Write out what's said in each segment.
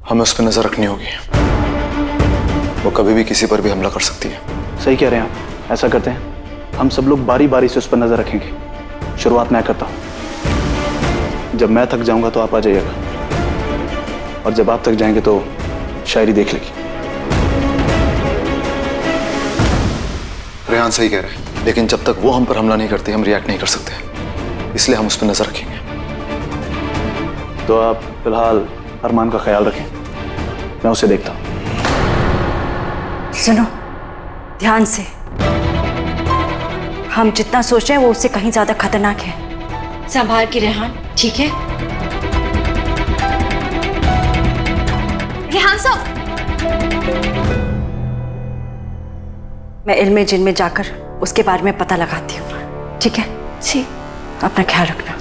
हमें उस पर नजर रखनी होगी। वो कभी भी किसी पर भी हमला कर सकती है। सही कह रहे हैं आप। ऐसा करते हैं, हम सब लोग बारी बारी से उस पर नजर रखेंगे। शुरुआत मैं करता हूं। जब मैं थक जाऊंगा तो आप आ जाइएगा, और जब आप थक जाएंगे तो शायरी देख लेगी। रेहान सही कह रहे हैं, लेकिन जब तक वो हम पर हमला नहीं करती हम रिएक्ट नहीं कर सकते, इसलिए हम उस पर नजर रखेंगे। तो आप फिलहाल अरमान का ख्याल रखें, मैं उसे देखता हूं। सुनो ध्यान से, हम जितना सोच रहे हैं वो उससे कहीं ज्यादा खतरनाक है। संभाल के रेहान, ठीक है? रेहान साहब, मैं इल्मे जिन में जाकर उसके बारे में पता लगाती हूँ, ठीक है? जी। अपना ख्याल रखना।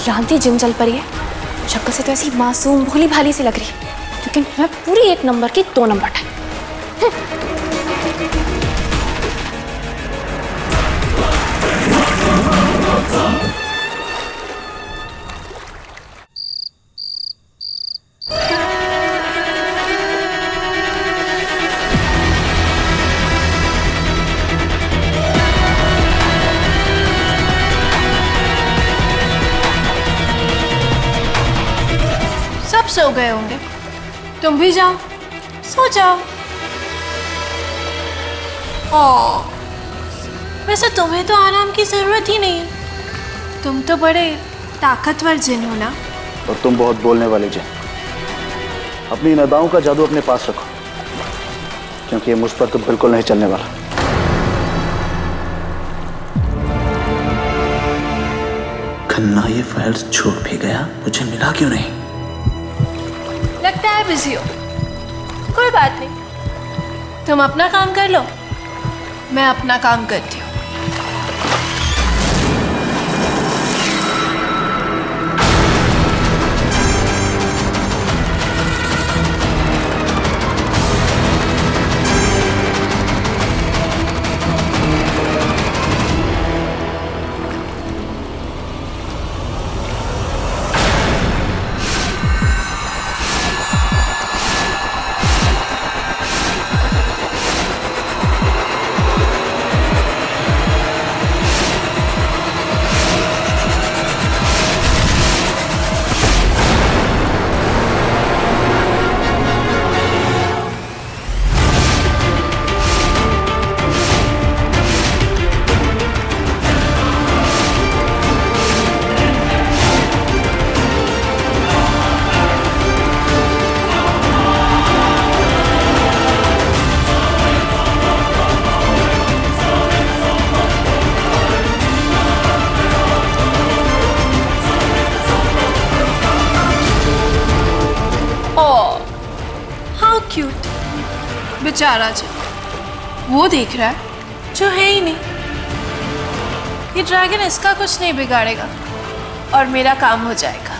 लांती जिन चल पड़ी है। शक्ल से तो ऐसी मासूम भोली भाली सी लग रही है, लेकिन मैं पूरी 1 नंबर की 2 नंबर है। सब सो गए होंगे, तुम भी जाओ, सो जाओ। वैसे तुम्हें तो आराम की जरूरत ही नहीं है, तुम तो बड़े ताकतवर जिन हो ना। और तुम बहुत बोलने वाले जिन। अपनी इन अदाओं का जादू अपने पास रखो, क्योंकि ये मुझ पर तो बिल्कुल नहीं चलने वाला। खन्ना ये फाइल्स छोड़ भी गया, मुझे मिला क्यों नहीं? लगता है बिजी हो, कोई बात नहीं, तुम अपना काम कर लो, मैं अपना काम करती हूँ। क्यूट बेचारा जो वो देख रहा है जो है ही नहीं। ये ड्रैगन इसका कुछ नहीं बिगाड़ेगा और मेरा काम हो जाएगा।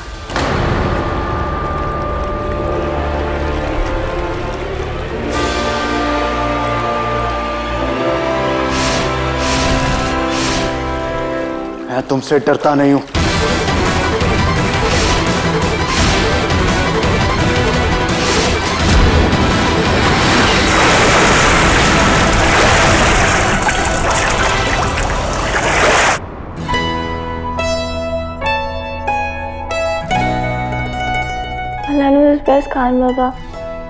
मैं तुमसे डरता नहीं हूं। बस खान बाबा,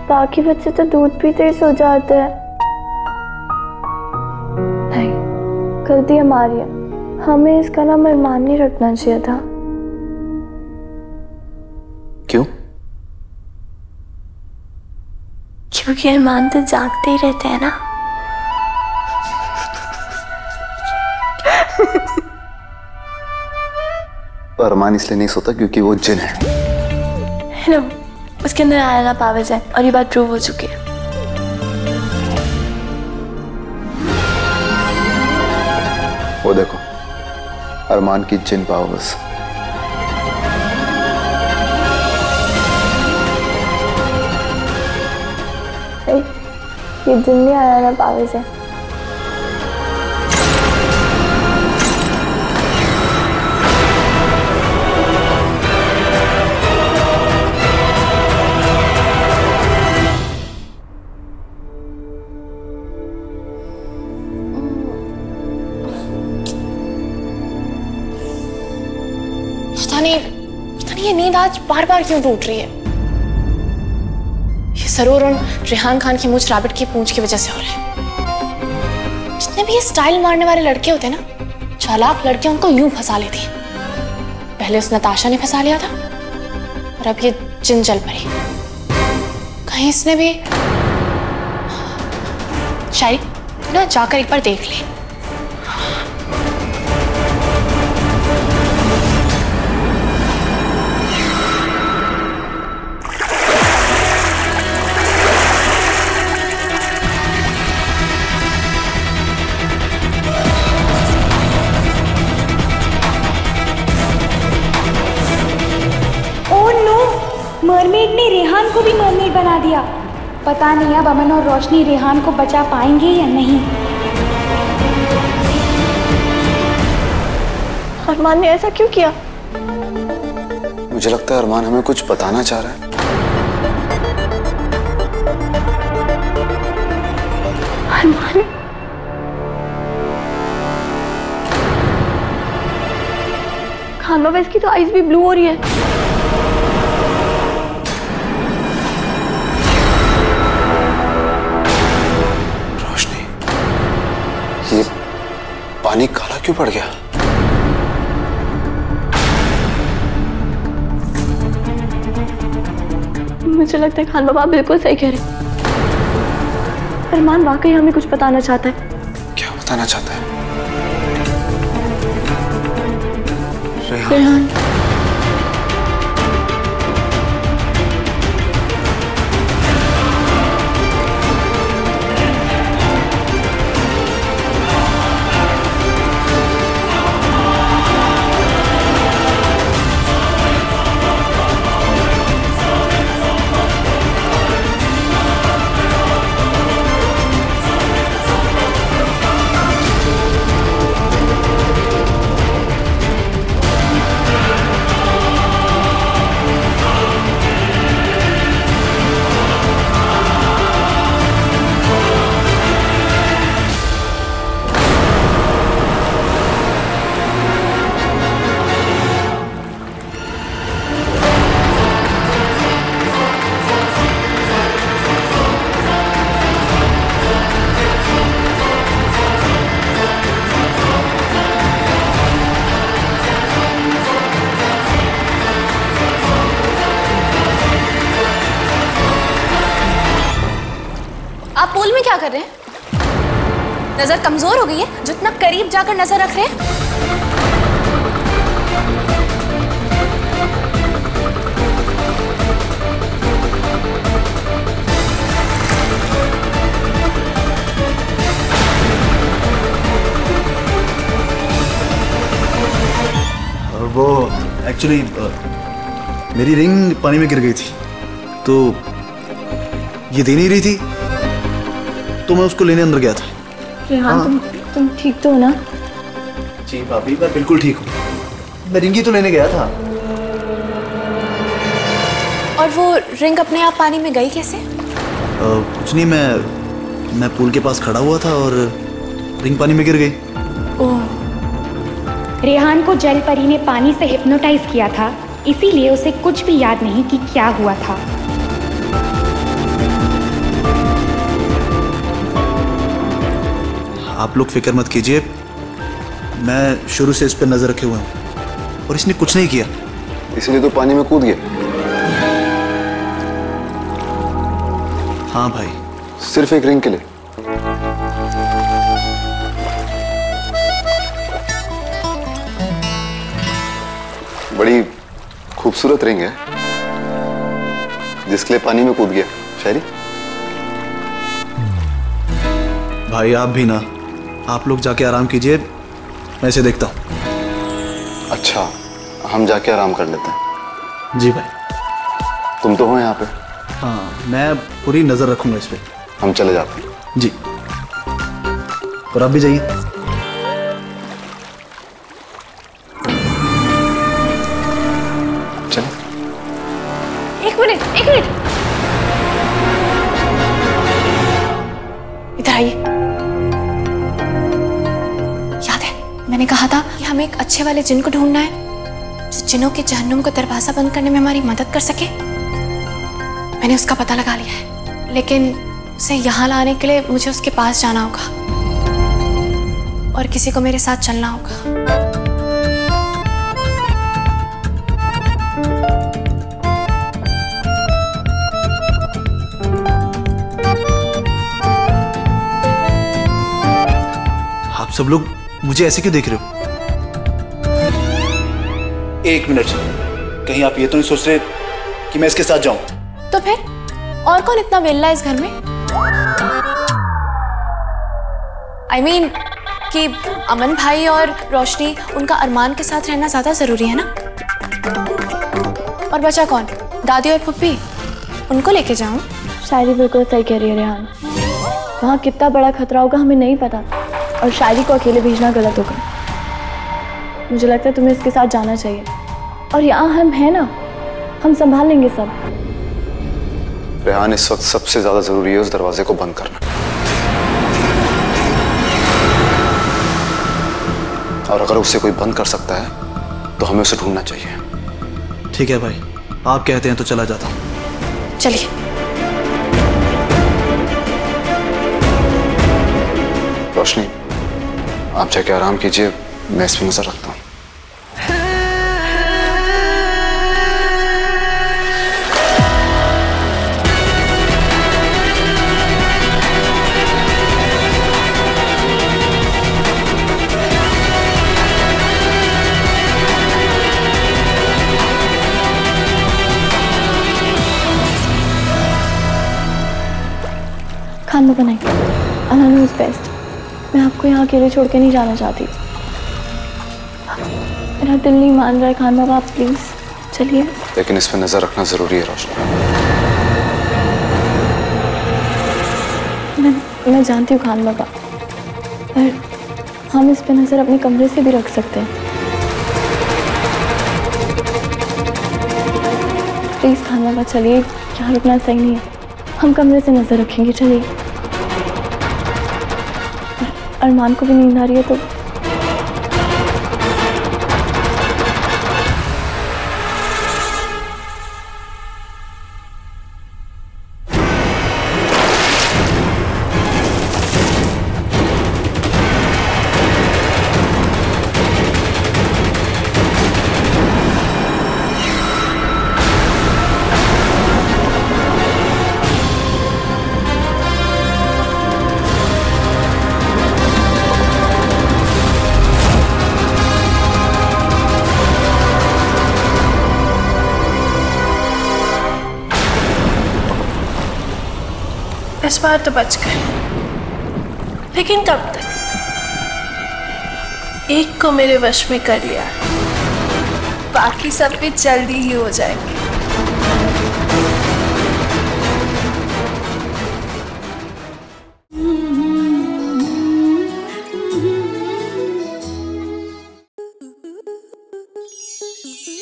बाकी बच्चे तो दूध पीते ही सो जाते हैं। नहीं, गलती हमारी है, हमें इसका नाम अरमान नहीं रखना चाहिए था। क्यों? क्योंकि अरमान तो जागते ही रहते हैं ना। अरमान इसलिए नहीं सोता क्योंकि वो जिन है। हेलो, उसके अंदर आयरन पावर्स है और ये बात प्रूव हो चुकी है। वो देखो, अरमान की जिन पावर्स। ये जिन में आयरन पावर्स है। पता नहीं ये नींद आज बार बार क्यों टूट रही है। ये जरूर उन रेहान खान की मूंछ रैबिट की पूंछ की वजह से हो रहा है। जितने भी ये स्टाइल मारने वाले लड़के होते हैं ना, चालाक लड़के उनको यूं फंसा लेती हैं। पहले उस नताशा ने फंसा लिया था और अब ये जिन जल परी। कहीं इसने भी शायरी ना जाकर एक बार देख ले। मरमेड ने रेहान को भी मरमेड बना दिया। पता नहीं अब अमन और रोशनी रेहान को बचा पाएंगे या नहीं। अरमान ने ऐसा क्यों किया? मुझे लगता है अरमान हमें कुछ बताना चाह रहा है। अरमान खान बाबा, इसकी तो आईज भी ब्लू हो रही है। ये पानी काला क्यों पड़ गया? मुझे लगता है खान बाबा बिल्कुल सही कह रहे। अरमान वाकई हमें कुछ बताना चाहता है। क्या बताना चाहता है? रेहान। आप पूल में क्या कर रहे हैं? नजर कमजोर हो गई है? जितना करीब जाकर नजर रख रहे हैं। वो एक्चुअली मेरी रिंग पानी में गिर गई थी, तो ये दे नहीं रही थी, तो मैं उसको लेने अंदर गया था। रेहान, तुम ठीक तो हो ना? जी भाभी, मैं बिल्कुल ठीक हूँ। मैं रिंग ही तो लेने गया था। और वो रिंग अपने आप पानी में गई कैसे? कुछ नहीं, मैं पूल के पास खड़ा हुआ था और रिंग पानी में गिर गई। ओह, रेहान को जल परी ने पानी से हिप्नोटाइज किया था, इसीलिए उसे कुछ भी याद नहीं कि क्या हुआ था। आप लोग फिक्र मत कीजिए, मैं शुरू से इस पर नजर रखे हुए हूं और इसने कुछ नहीं किया। इसलिए तो पानी में कूद गया। हाँ भाई, सिर्फ एक रिंग के लिए। खूबसूरत रिंग है जिसके लिए पानी में कूद गया। शायरी भाई आप भी ना, आप लोग जाके आराम कीजिए, मैं इसे देखता हूँ। अच्छा, हम जाके आराम कर लेते हैं। जी भाई। तुम तो हो यहाँ पे। हाँ, मैं पूरी नजर रखूंगा इस पे। हम चले जाते हैं। जी, और आप भी जाइए। चलो। एक मिनट, एक मिनट, इधर आइए। याद है मैंने कहा था कि हमें एक अच्छे वाले जिन को ढूंढना है जो जिनों के जहन्नुम को दरवाजा बंद करने में हमारी मदद कर सके। मैंने उसका पता लगा लिया है, लेकिन उसे यहाँ लाने के लिए मुझे उसके पास जाना होगा और किसी को मेरे साथ चलना होगा। आप सब लोग मुझे ऐसे क्यों देख रहे हो? एक मिनट, कहीं आप ये तो नहीं सोच रहे कि मैं इसके साथ जाऊं? तो फिर और कौन इतना वेल्ला है इस घर में? I mean, कि अमन भाई और रोशनी, उनका अरमान के साथ रहना ज्यादा जरूरी है ना। और बचा कौन? दादी और फुप्पी, उनको लेके जाऊं? शायरी बिल्कुल सही कह रही है रेहान। वहाँ कितना बड़ा खतरा होगा हमें नहीं पता, और शायरी को अकेले भेजना गलत होगा। मुझे लगता है तुम्हें इसके साथ जाना चाहिए, और यहाँ हम हैं ना, हम संभाल लेंगे सब। रेहान, इस वक्त सबसे ज्यादा जरूरी है उस दरवाजे को बंद करना, और अगर उसे कोई बंद कर सकता है तो हमें उसे ढूंढना चाहिए। ठीक है भाई, आप कहते हैं तो चला जाता हूँ। चलिए। रोशनी, आप जाके आराम कीजिए, मैं इस पर नजर रखता हूँ। खाना बनाए, अल्लाह नोज़ बेस्ट। मैं आपको यहाँ अकेले छोड़ के नहीं जाना चाहती। मेरा दिल नहीं मान रहा है खान बाबा, आप प्लीज चलिए। लेकिन इस पर नजर रखना जरूरी है रोशनी। मैं जानती हूँ खान बाबा, पर हम इस पे नजर अपने कमरे से भी रख सकते हैं। प्लीज खान बाबा चलिए, यहाँ रुकना सही नहीं है। हम कमरे से नजर रखेंगे, चलिए। अरमान को भी नींद आ रही है तो इस बार तो बच गए, लेकिन कब तक? एक को मेरे वश में कर लिया, बाकी सब भी जल्दी ही हो जाएंगे।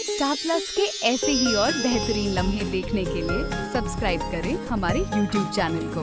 स्टार प्लस के ऐसे ही और बेहतरीन लम्हे देखने के लिए सब्सक्राइब करें हमारे YouTube चैनल को।